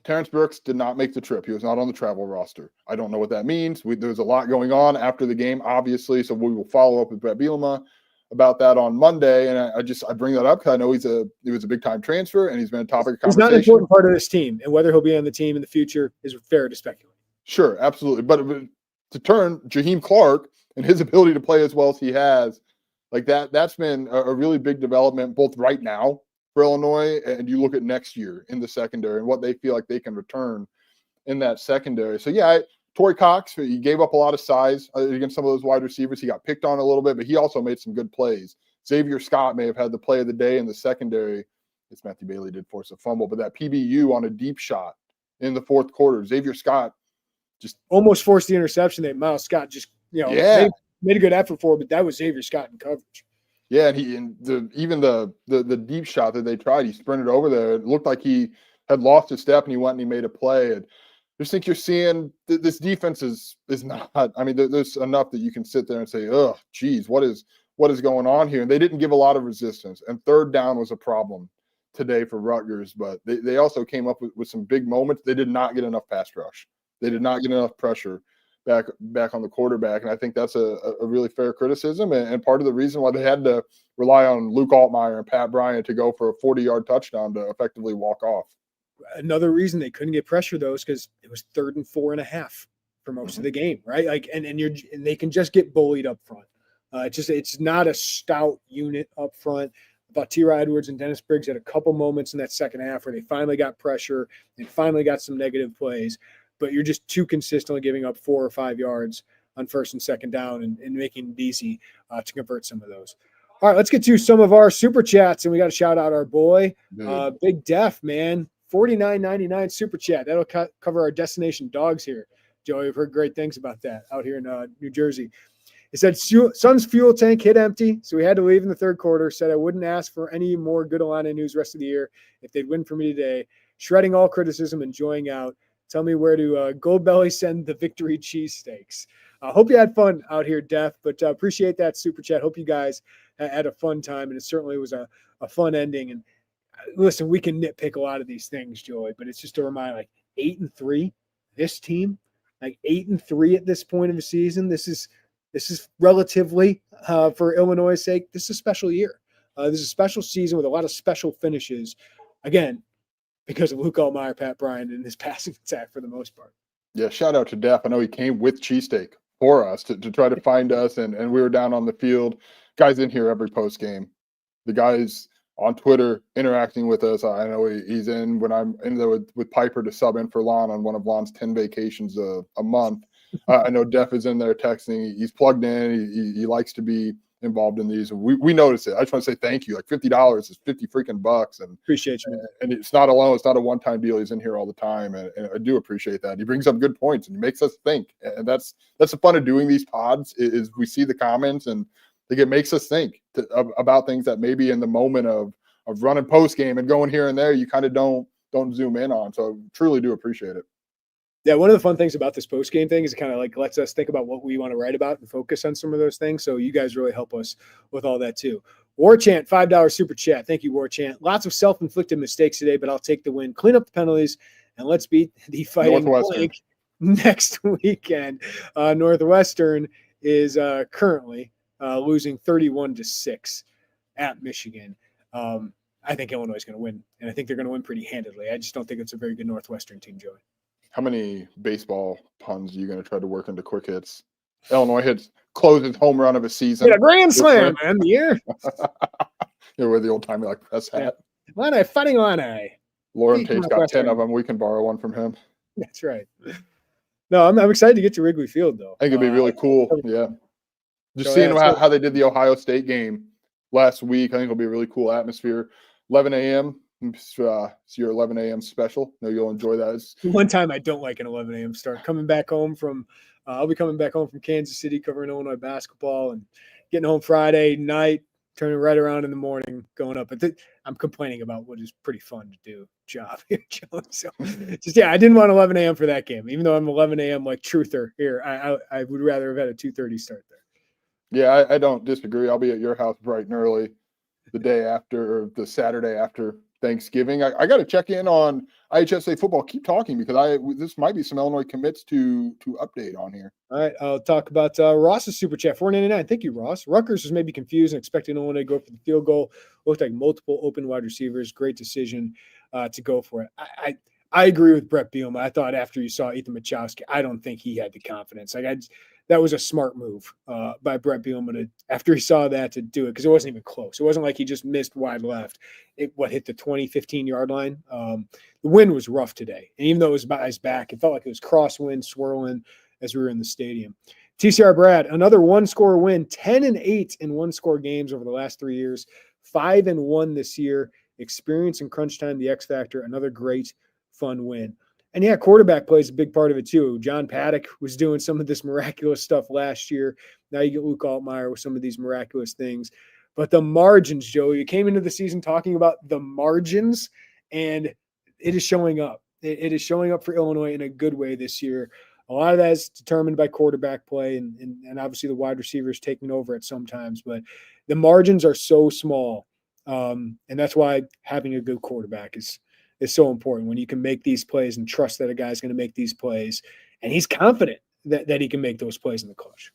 Terrence Brooks did not make the trip. He was not on the travel roster. I don't know what that means. There's a lot going on after the game, obviously, so we will follow up with Brett Bielema about that on Monday. And I bring that up because I know he was a big-time transfer, and he's been a topic of conversation. He's not an important part of this team, and whether he'll be on the team in the future is fair to speculate. Sure, absolutely. But to turn Jaheim Clark and his ability to play as well as he has, that's been a really big development, both right now for Illinois, and you look at next year in the secondary and what they feel like they can return in that secondary. So yeah, Torrey Cox, he gave up a lot of size against some of those wide receivers. He got picked on a little bit, but he also made some good plays. Xavier Scott may have had the play of the day in the secondary. It's Matthew Bailey did force a fumble, but that PBU on a deep shot in the 4th quarter, Xavier Scott just almost forced the interception that Miles Scott just, made a good effort for, but that was Xavier Scott in coverage. Yeah, and the deep shot that they tried, he sprinted over there. It looked like he had lost his step, and he went and he made a play. And I just think you're seeing this defense is not. I mean, there's enough that you can sit there and say, "Oh, geez, what is going on here?" And they didn't give a lot of resistance. And third down was a problem today for Rutgers, but they also came up with some big moments. They did not get enough pass rush. They did not get enough pressure back on the quarterback, and I think that's a really fair criticism, and part of the reason why they had to rely on Luke Altmyer and Pat Bryant to go for a 40-yard touchdown to effectively walk off. Another reason they couldn't get pressure though is because it was 3rd and 4.5 for most of the game, right? Like, and they can just get bullied up front. It's not a stout unit up front. I thought T.R. Edwards and Dennis Briggs had a couple moments in that second half where they finally got pressure and finally got some negative plays. But you're just too consistently giving up 4 or 5 yards on 1st and 2nd down and making it easy to convert some of those. All right, let's get to some of our super chats, and we got to shout out our boy, Big Def, man. $49.99 super chat. That'll cover our destination dogs here. Joey, we've heard great things about that out here in New Jersey. It said Sun's fuel tank hit empty, so we had to leave in the 3rd quarter. Said I wouldn't ask for any more good Illini news rest of the year if they'd win for me today. Shredding all criticism, enjoying out. Tell me where to Goldbelly send the victory cheesesteaks. Hope you had fun out here, Def, but appreciate that super chat. Hope you guys had a fun time, and it certainly was a fun ending. And listen, we can nitpick a lot of these things, Joey, but it's just a reminder, like 8-3, this team, like 8-3 at this point of the season. This is relatively, for Illinois' sake, this is a special year. This is a special season with a lot of special finishes. Again, because of Luke Altmyer, Pat Bryant, and his passing attack for the most part. Yeah, shout out to Def. I know he came with cheesesteak for us to try to find us, and we were down on the field. Guys in here every post game. The guys on Twitter interacting with us. I know he's in when I'm in there with Piper to sub in for Lon on one of Lon's 10 vacations a month. I know Def is in there texting. He's plugged in. He likes to be involved in these. We notice it. I just want to say thank you. Like $50 is 50 freaking bucks, and appreciate you. And it's not alone. It's not a one-time deal. He's in here all the time, and I do appreciate that. He brings up good points and he makes us think. And that's the fun of doing these pods is we see the comments and it makes us think about things that maybe in the moment of running post game and going here and there, you kind of don't zoom in on. So truly do appreciate it. Yeah, one of the fun things about this post-game thing is it kind of like lets us think about what we want to write about and focus on some of those things. So you guys really help us with all that too. War Chant, $5 super chat. Thank you, War Chant. Lots of self-inflicted mistakes today, but I'll take the win. Clean up the penalties, and let's beat the Fighting Blank next weekend. Northwestern is currently losing 31-6 at Michigan. I think Illinois is going to win, and I think they're going to win pretty handedly. I just don't think it's a very good Northwestern team, Joey. How many baseball puns are you going to try to work into quick hits? Illinois closes home run of a season. Get a grand slam, man. Yeah. You're with the old timey like press hat. Illini fighting Illini. Lauren Tate's got 10 of them. We can borrow one from him. That's right. No, I'm excited to get to Wrigley Field, though. I think it'd be really cool. Yeah. Just seeing how they did the Ohio State game last week. I think it'll be a really cool atmosphere. 11 a.m. It's your 11 a.m. special. No, you'll enjoy that. One time I don't like an 11 a.m. start. Coming back home from I'll be coming back home from Kansas City covering Illinois basketball and getting home Friday night, turning right around in the morning, going up. But I'm complaining about what is pretty fun to do job here, Joe. So I didn't want 11 a.m. for that game, even though I'm 11 a.m. like truther here. I would rather have had a 2:30 start there. Yeah, I don't disagree. I'll be at your house bright and early the day after or the Saturday after Thanksgiving. I got to check in on IHSA football. Keep talking because this might be some Illinois commits to update on here. All right, I'll talk about Ross's super chat, $4.99. Thank you, Ross. Rutgers was maybe confused and expecting Illinois to go for the field goal. Looked like multiple open wide receivers. Great decision to go for it. I agree with Brett Bielema. I thought after you saw Ethan Machowski, I don't think he had the confidence. That was a smart move by Brett Bielema after he saw that to do it because it wasn't even close. It wasn't like he just missed wide left. It hit the 20, 15-yard line. The wind was rough today. And even though it was by his back, it felt like it was crosswind swirling as we were in the stadium. TCR Brad, another one-score win, 10-8 in one-score games over the last 3 years, 5-1 this year. Experience in crunch time, the X factor, another great, fun win. And yeah, quarterback play is a big part of it too. John Paddock was doing some of this miraculous stuff last year. Now you get Luke Altmyer with some of these miraculous things. But the margins, Joe, you came into the season talking about the margins, and it is showing up. It is showing up for Illinois in a good way this year. A lot of that is determined by quarterback play and obviously the wide receivers taking over at some times. But the margins are so small. And that's why having a good quarterback is so important when you can make these plays and trust that a guy's going to make these plays. And he's confident that he can make those plays in the clutch.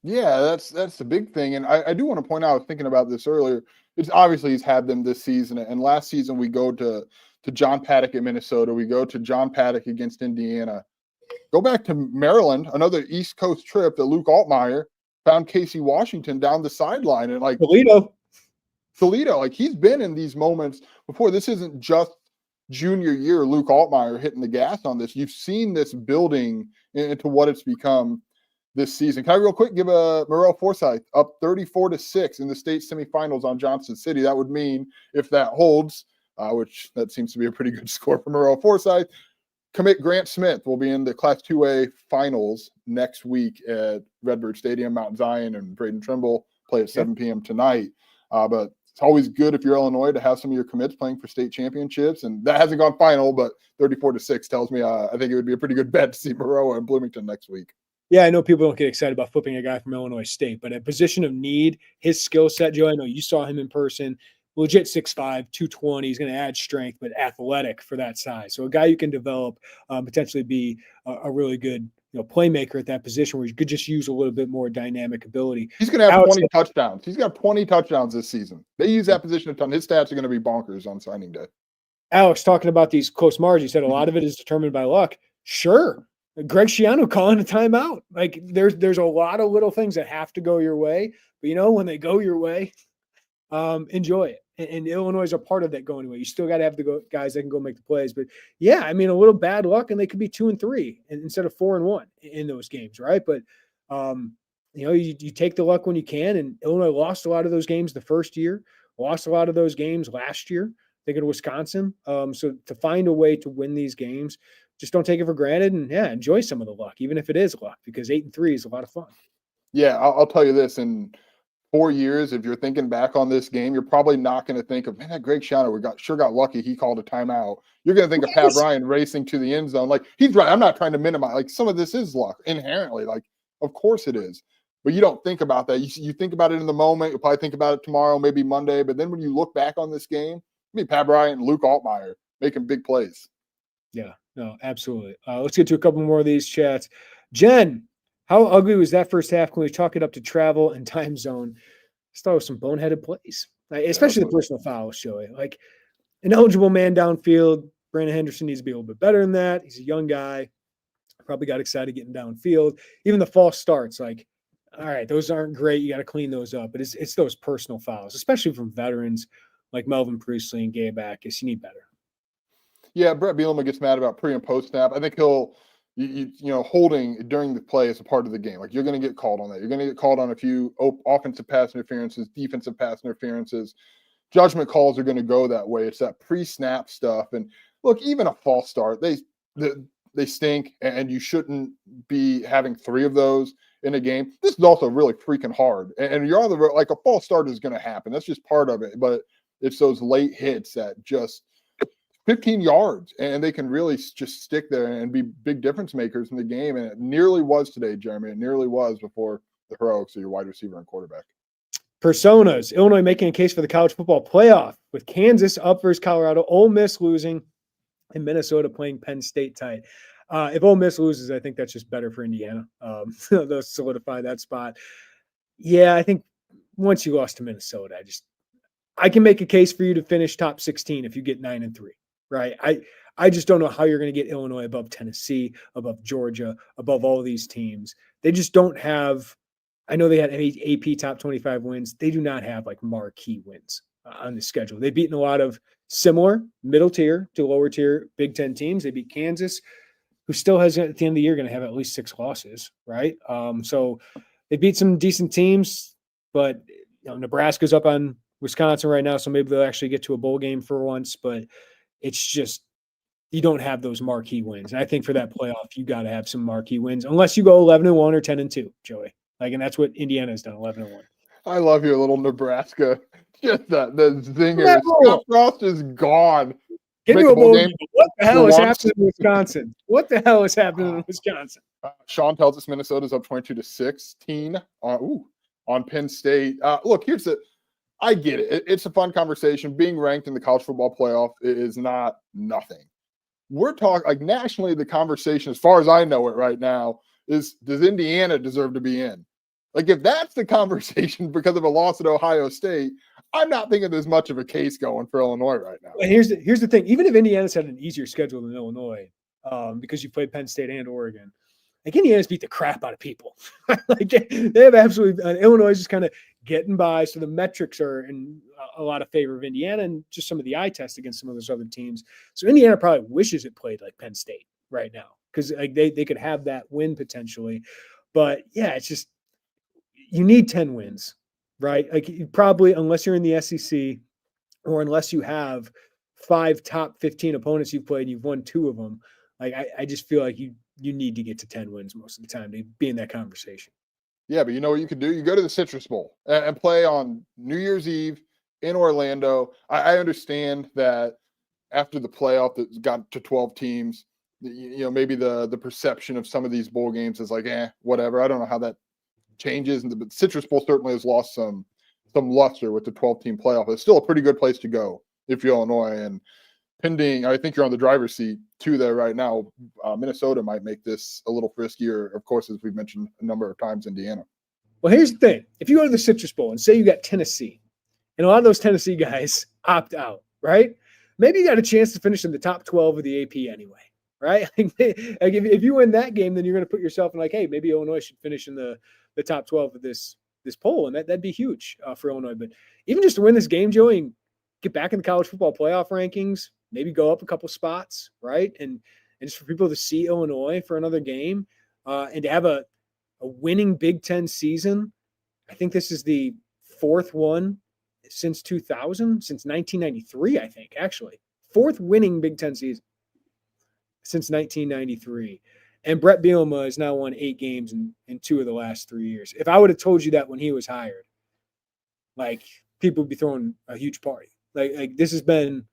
Yeah, that's the big thing. And I do want to point out, I was thinking about this earlier. It's obviously he's had them this season. And last season we go to John Paddock at Minnesota. We go to John Paddock against Indiana. Go back to Maryland, another East Coast trip that Luke Altmyer found Casey Washington down the sideline. And like Toledo, like he's been in these moments before. This isn't just junior year Luke Altmyer hitting the gas on this. You've seen this building into what it's become this season. Can I real quick give a Morel Forsyth up 34-6 in the state semifinals on Johnson City? That would mean if that holds, which that seems to be a pretty good score for Morel Forsyth, commit Grant Smith will be in the Class 2A finals next week at Redbird Stadium. Mount Zion and Braden Trimble play at 7 p.m. tonight. But it's always good if you're Illinois to have some of your commits playing for state championships. And that hasn't gone final, but 34-6 tells me I think it would be a pretty good bet to see Maroa and Bloomington next week. Yeah, I know people don't get excited about flipping a guy from Illinois State, but at position of need, his skill set, Joe, I know you saw him in person, legit 6'5", 220. He's going to add strength, but athletic for that size. So a guy you can develop, potentially be a really good playmaker at that position where you could just use a little bit more dynamic ability. He's going to have 20 touchdowns. He's got 20 touchdowns this season. They use that position a ton. His stats are going to be bonkers on signing day. Alex, talking about these close margins, he said a lot of it is determined by luck. Sure. Greg Schiano calling a timeout. Like there's a lot of little things that have to go your way, but when they go your way, enjoy it. And Illinois is a part of that going away. You still got to have the guys that can go make the plays. But yeah, I mean, a little bad luck and they could be 2-3 instead of 4-1 in those games, right? But you take the luck when you can. And Illinois lost a lot of those games the first year, lost a lot of those games last year. Thinking of Wisconsin. So to find a way to win these games, just don't take it for granted and enjoy some of the luck, even if it is luck, because 8-3 is a lot of fun. Yeah, I'll tell you this. In 4 years, if you're thinking back on this game, you're probably not going to think of, man, that Greg Schiano sure got lucky. He called a timeout. You're going to think of Pat Bryant racing to the end zone. Like, he's right. I'm not trying to minimize. Like, some of this is luck inherently. Like, of course it is. But you don't think about that. You think about it in the moment. You'll probably think about it tomorrow, maybe Monday. But then when you look back on this game, Pat Bryant and Luke Altmyer making big plays. Yeah, no, absolutely. Let's get to a couple more of these chats. Jen, how ugly was that first half? Can we chalk it up to travel and time zone? I thought it was some boneheaded plays, especially the personal fouls, Joey. Like an eligible man downfield, Brandon Henderson needs to be a little bit better than that. He's a young guy. Probably got excited getting downfield. Even the false starts, like, all right, those aren't great. You got to clean those up. But it's those personal fouls, especially from veterans like Melvin Priestley and Gabe Backus. You need better. Yeah, Brett Bielema gets mad about pre and post snap. I think he'll, holding during the play is a part of the game. Like, you're going to get called on that. You're going to get called on a few offensive pass interferences, defensive pass interferences. Judgment calls are going to go that way. It's that pre-snap stuff. And look, even a false start, they stink, and you shouldn't be having 3 of those in a game. This is also really freaking hard. And you're on the road, like a false start is going to happen. That's just part of it. But it's those late hits that just 15 yards, and they can really just stick there and be big difference makers in the game. And it nearly was today, Jeremy. It nearly was before the heroics of your wide receiver and quarterback. Personas. Illinois making a case for the college football playoff with Kansas up versus Colorado, Ole Miss losing, and Minnesota playing Penn State tight. If Ole Miss loses, I think that's just better for Indiana. They'll solidify that spot. Yeah, I think once you lost to Minnesota, I can make a case for you to finish top 16 if you get 9-3, right? I just don't know how you're going to get Illinois above Tennessee, above Georgia, above all of these teams. They just don't have – I know they had AP top 25 wins. They do not have, like, marquee wins on the schedule. They've beaten a lot of similar middle tier to lower tier Big Ten teams. They beat Kansas, who still has, at the end of the year, going to have at least 6 losses, right? So they beat some decent teams, but Nebraska's up on Wisconsin right now, so maybe they'll actually get to a bowl game for once. But it's just you don't have those marquee wins. And I think for that playoff, you got to have some marquee wins, unless you go 11-1 or 10-2, Joey. Like, and that's what Indiana's done, 11-1. I love your little Nebraska. Just the zinger. Level. Scott Frost is gone. Give Make me a a bowl bowl game game. What the hell for is once. happening in Wisconsin? What the hell is happening in Wisconsin? Sean tells us Minnesota's up 22-16 on Penn State. Look, I get it. It's a fun conversation. Being ranked in the college football playoff is not nothing. We're talking like nationally, the conversation, as far as I know it right now, is does Indiana deserve to be in? Like, if that's the conversation because of a loss at Ohio State, I'm not thinking there's much of a case going for Illinois right now. And here's the thing. Even if Indiana's had an easier schedule than Illinois, because you played Penn State and Oregon, like, Indiana's beat the crap out of people. Like, they have absolutely Illinois is just kind of getting by. So the metrics are in a lot of favor of Indiana, and just some of the eye test against some of those other teams. So Indiana probably wishes it played like Penn State right now, because like they could have that win potentially. But yeah, it's just, you need 10 wins, right? Like, you probably, unless you're in the SEC or unless you have 5 top 15 opponents you've played and you've won 2 of them, like, I just feel like you need to get to 10 wins most of the time to be in that conversation. Yeah, but you know what you could do? You go to the Citrus Bowl and play on New Year's Eve in Orlando. I understand that after the playoff that got to 12 teams, maybe the perception of some of these bowl games is like, whatever. I don't know how that changes. But Citrus Bowl certainly has lost some luster with the 12-team playoff. It's still a pretty good place to go if you're Illinois. And pending, I think you're on the driver's seat too there right now. Minnesota might make this a little friskier, of course, as we've mentioned a number of times, Indiana. Well, here's the thing. If you go to the Citrus Bowl and say you got Tennessee, and a lot of those Tennessee guys opt out, right? Maybe you got a chance to finish in the top 12 of the AP anyway, right? Like, if you win that game, then you're going to put yourself in like, hey, maybe Illinois should finish in the top 12 of this poll, and that'd be huge for Illinois. But even just to win this game, Joey, and get back in the college football playoff rankings, maybe go up a couple spots, right? And just for people to see Illinois for another game, and to have a winning Big Ten season. I think this is the 4th one since 2000, since 1993, I think, actually. 4th winning Big Ten season since 1993. And Brett Bielema has now won 8 games in 2 of the last 3 years. If I would have told you that when he was hired, like, people would be throwing a huge party. Like this has been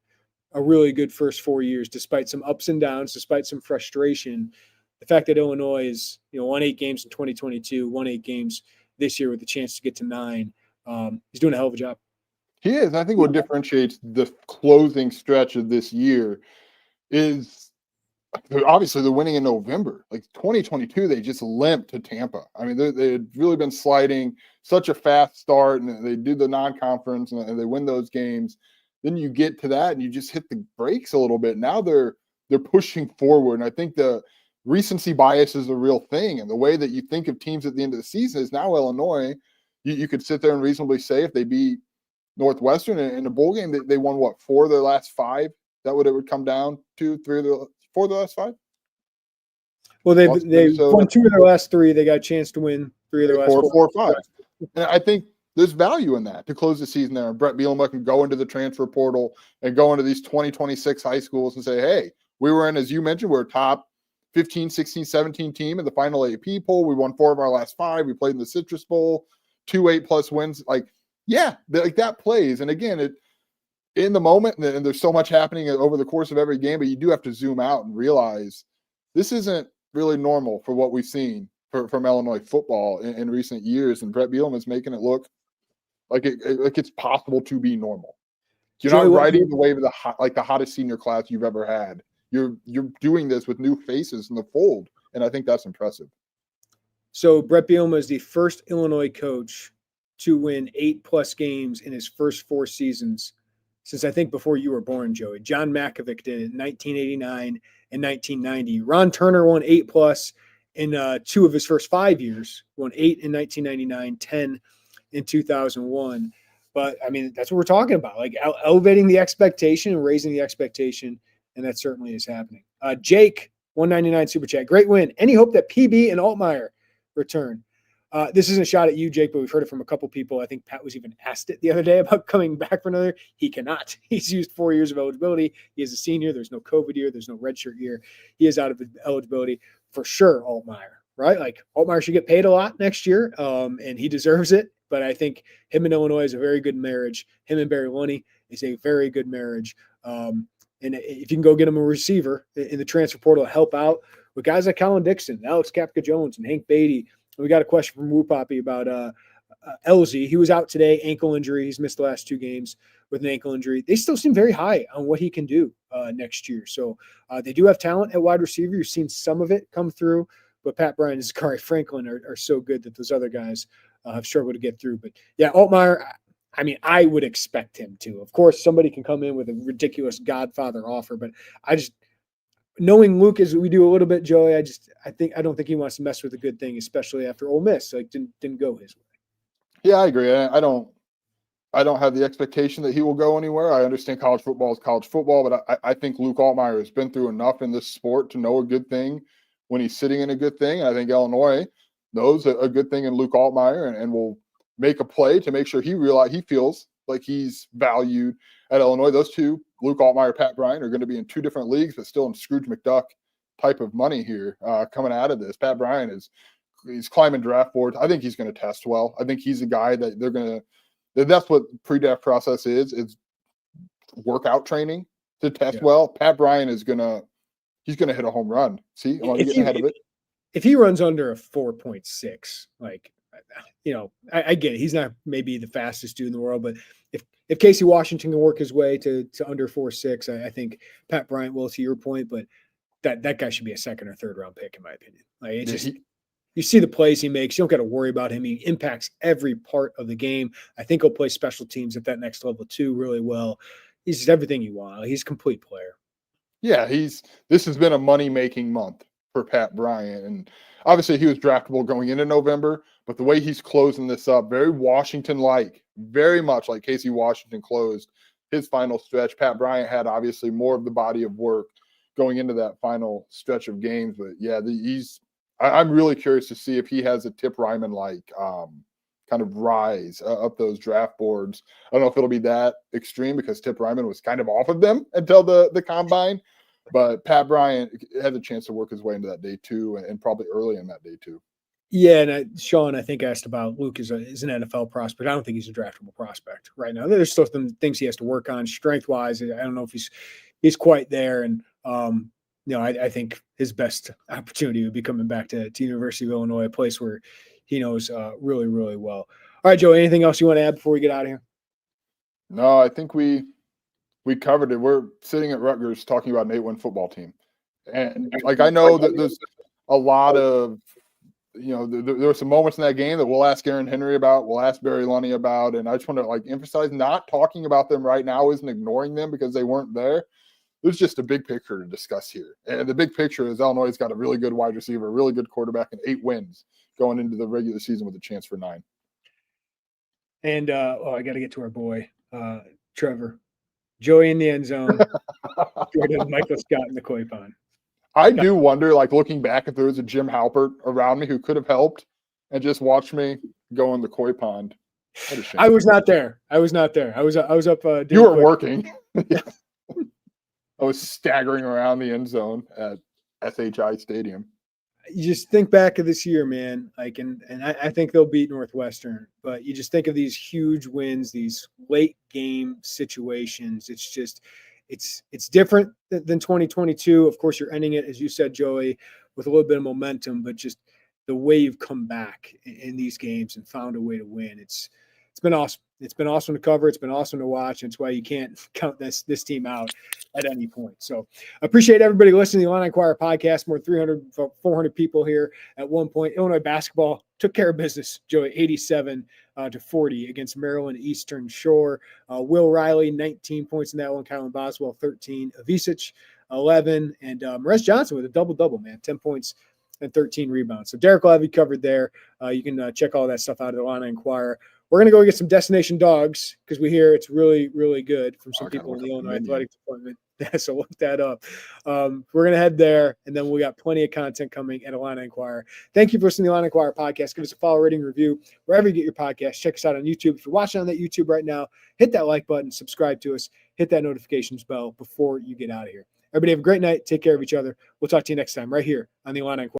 a really good first 4 years, despite some ups and downs, despite some frustration. The fact that Illinois is, won 8 games in 2022, won 8 games this year with a chance to get to 9, he's doing a hell of a job. He is. I think what differentiates the closing stretch of this year is obviously the winning in November. Like 2022, they just limped to Tampa. I mean, they had really been sliding, such a fast start, and they do the non-conference and they win those games. Then you get to that and you just hit the brakes a little bit. Now they're pushing forward. And I think the recency bias is a real thing. And the way that you think of teams at the end of the season is now Illinois. You could sit there and reasonably say if they beat Northwestern in a bowl game, they won, 4 of their last 5? That it would come down to 4 of the last 5? Well, they won 2 of their last 3. They got a chance to win 3 of their last 4 or 5. And I think there's value in that to close the season there. And Brett Bielema can go into the transfer portal and go into these 2026 high schools and say, hey, we were in, as you mentioned, we're a top 15, 16, 17 team in the final AP poll. We won 4 of our last 5. We played in the Citrus Bowl, 2 8+ wins. Like, yeah, that plays. And again, in the moment, and there's so much happening over the course of every game, but you do have to zoom out and realize this isn't really normal for what we've seen from Illinois football in recent years. And Brett Bielema is making it look like it's possible to be normal. You're not riding the wave of the hottest senior class you've ever had. You're doing this with new faces in the fold, and I think that's impressive. So Brett Bielema is the first Illinois coach to win 8+ games in his first 4 seasons since, I think, before you were born, Joey. John Makovic did it in 1989 and 1990. Ron Turner won 8+ in 2 of his first 5 years. Won 8 in 1999, 10 in 2001. But, I mean, that's what we're talking about, like elevating the expectation and raising the expectation, and that certainly is happening. Jake, 199 Super Chat. Great win. Any hope that PB and Altmyer return? This isn't a shot at you, Jake, but we've heard it from a couple people. I think Pat was even asked it the other day about coming back for another. He cannot. He's used 4 years of eligibility. He is a senior. There's no COVID year. There's no redshirt year. He is out of eligibility for sure. Altmyer, right? Like Altmyer should get paid a lot next year, and he deserves it. But I think him and Illinois is a very good marriage. Him and Barry Lunny is a very good marriage. And if you can go get him a receiver in the transfer portal to help out with guys like Colin Dixon, Alex Kapka-Jones, and Hank Beatty. We got a question from Woo Poppy about Elzy. He was out today, ankle injury. He's missed the last 2 games with an ankle injury. They still seem very high on what he can do next year. So they do have talent at wide receiver. You've seen some of it come through, but Pat Bryant and Zachary Franklin are so good that those other guys have struggled to get through. But yeah, Altmyer, I mean, I would expect him to. Of course, somebody can come in with a ridiculous Godfather offer, but I just – knowing Luke as we do a little bit, Joey, I don't think he wants to mess with a good thing, especially after Ole Miss. Like didn't go his way. Yeah, I agree. I don't have the expectation that he will go anywhere. I understand college football is college football, but I think Luke Altmyer has been through enough in this sport to know a good thing when he's sitting in a good thing. And I think Illinois knows a good thing in Luke Altmyer and will make a play to make sure he feels like he's valued at Illinois. Those two, Luke Altmyer, Pat Bryant, are going to be in 2 different leagues, but still in Scrooge McDuck type of money here coming out of this. Pat Bryant he's climbing draft boards. I think he's going to test well. I think he's a guy that that's what pre-draft process is workout training to test well. Pat Bryant he's going to hit a home run. See, I'm getting ahead of it. If he runs under a 4.6, like, I get it. He's not maybe the fastest dude in the world, but if Casey Washington can work his way to under 4.6, I think Pat Bryant will, to your point, but that guy should be a 2nd or 3rd round pick, in my opinion. Like, it's just, you see the plays he makes. You don't got to worry about him. He impacts every part of the game. I think he'll play special teams at that next level too really well. He's just everything you want. He's a complete player. Yeah, this has been a money-making month for Pat Bryant, and obviously he was draftable going into November, but the way he's closing this up, very Washington-like, very much like Casey Washington closed his final stretch. Pat Bryant had obviously more of the body of work going into that final stretch of games, but yeah, I'm really curious to see if he has a Tip Ryman-like kind of rise up those draft boards. I don't know if it'll be that extreme because Tip Ryman was kind of off of them until the combine, but Pat Bryant had a chance to work his way into that day 2 and probably early in that day 2. Yeah, and Sean, I think, asked about Luke is an NFL prospect. I don't think he's a draftable prospect right now. There's still some things he has to work on strength-wise. I don't know if he's quite there. And, I think his best opportunity would be coming back to University of Illinois, a place where he knows really, really well. All right, Joe, anything else you want to add before we get out of here? No, I think we covered it. We're sitting at Rutgers talking about an 8-win football team. And, I know that there's a lot of – there were some moments in that game that we'll ask Aaron Henry about, we'll ask Barry Lunny about, and I just want to emphasize not talking about them right now isn't ignoring them because they weren't there. There's just a big picture to discuss here. And the big picture is Illinois has got a really good wide receiver, a really good quarterback, and 8 wins going into the regular season with a chance for 9. And, I got to get to our boy, Trevor. Joey in the end zone. Michael Scott in the koi pond. I do wonder, looking back, if there was a Jim Halpert around me who could have helped and just watched me go in the koi pond. I was not there. I was up. You were working. I was staggering around the end zone at SHI Stadium. You just think back of this year, man. And I think they'll beat Northwestern, but you just think of these huge wins, these late game situations. It's just. It's different than 2022. Of course, you're ending it, as you said, Joey, with a little bit of momentum, but just the way you've come back in these games and found a way to win. It's been awesome. It's been awesome to cover. It's been awesome to watch. And it's why you can't count this team out at any point. So I appreciate everybody listening to the Illini Inquirer podcast. More than 300, 400 people here at one point. Illinois basketball took care of business, Joey, 87-40 against Maryland Eastern Shore. Will Riley, 19 points in that one. Kylan Boswell, 13. Avicic, 11. And Marez Johnson with a double-double, man, 10 points and 13 rebounds. So Derek Levy covered there. You can check all that stuff out at Illini Inquirer. we're going to go get some destination dogs because we hear it's really, really good from some I gotta people in look the up the Illinois menu. Athletic Department. So look that up. We're going to head there, and then we got plenty of content coming at Illini Inquirer. Thank you for listening to the Illini Inquirer podcast. Give us a follow, rating, review, wherever you get your podcast. Check us out on YouTube. If you're watching on that YouTube right now, hit that like button, subscribe to us, hit that notifications bell before you get out of here. Everybody have a great night. Take care of each other. We'll talk to you next time right here on the Illini Inquirer.